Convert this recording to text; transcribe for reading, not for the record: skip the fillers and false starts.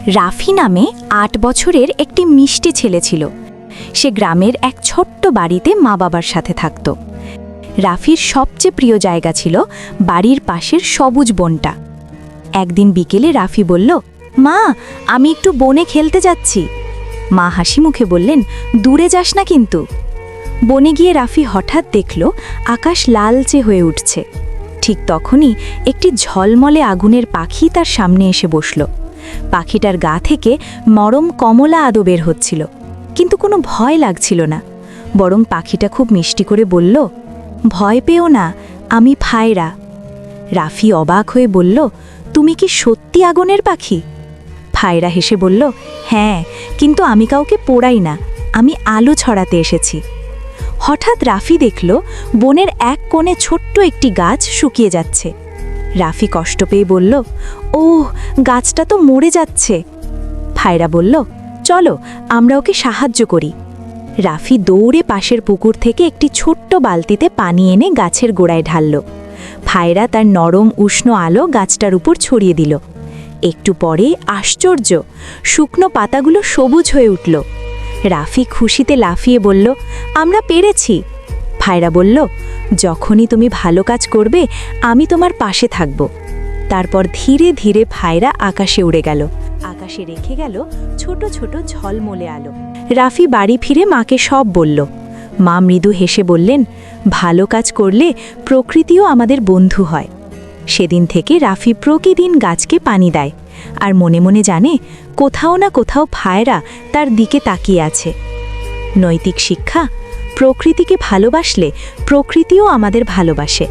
রাফি নামে ৮ বছরের একটি মিষ্টি ছেলে ছিল। সে গ্রামের এক ছোট্ট বাড়িতে মা বাবার সাথে থাকত। রাফির সবচেয়ে প্রিয় জায়গা ছিল বাড়ির পাশের সবুজ বনটা। একদিন বিকেলে রাফি বলল, মা, আমি একটু বনে খেলতে যাচ্ছি। মা হাসি মুখে বললেন, দূরে যাস না কিন্তু। বনে গিয়ে রাফি হঠাৎ দেখল আকাশ লালচে হয়ে উঠছে। ঠিক তখনই একটি ঝলমলে আগুনের পাখি তার সামনে এসে বসল। পাখিটার গা থেকে নরম কমলা আদো বের হচ্ছিল, কিন্তু কোনো ভয় লাগছিল না। বরং পাখিটা খুব মিষ্টি করে বলল, ভয় পেও না, আমি ফায়রা। রাফি অবাক হয়ে বলল, তুমি কি সত্যি আগুনের পাখি? ফায়রা হেসে বলল, হ্যাঁ, কিন্তু আমি কাউকে পোড়াই না, আমি আলো ছড়াতে এসেছি। হঠাৎ রাফি দেখল বনের এক কোণে ছোট্ট একটি গাছ শুকিয়ে যাচ্ছে। রাফি কষ্ট পেয়ে বলল, ওহ, গাছটা তো মরে যাচ্ছে। ফায়রা বলল, চলো আমরা ওকে সাহায্য করি। রাফি দৌড়ে পাশের পুকুর থেকে একটি ছোট্ট বালতিতে পানি এনে গাছের গোড়ায় ঢালল। ফায়রা তার নরম উষ্ণ আলো গাছটার উপর ছড়িয়ে দিল। একটু পরে আশ্চর্য, শুকনো পাতাগুলো সবুজ হয়ে উঠল। রাফি খুশিতে লাফিয়ে বলল, আমরা পেরেছি। ফায়রা বলল, যখনই তুমি ভালো কাজ করবে আমি তোমার পাশে থাকব। তারপর ধীরে ধীরে ফায়রা আকাশে উড়ে গেল। আকাশে রেখে গেল ছোট ছোট ঝলমলে আলো। রাফি বাড়ি ফিরে মাকে সব বলল। মা মৃদু হেসে বললেন, ভালো কাজ করলে প্রকৃতিও আমাদের বন্ধু হয়। সেদিন থেকে রাফি প্রতিদিন গাছকে পানি দেয়, আর মনে মনে জানে কোথাও না কোথাও ফায়রা তার দিকে তাকিয়ে আছে। নৈতিক শিক্ষা, প্রকৃতিকে ভালোবাসলে প্রকৃতিও আমাদের ভালোবাসে।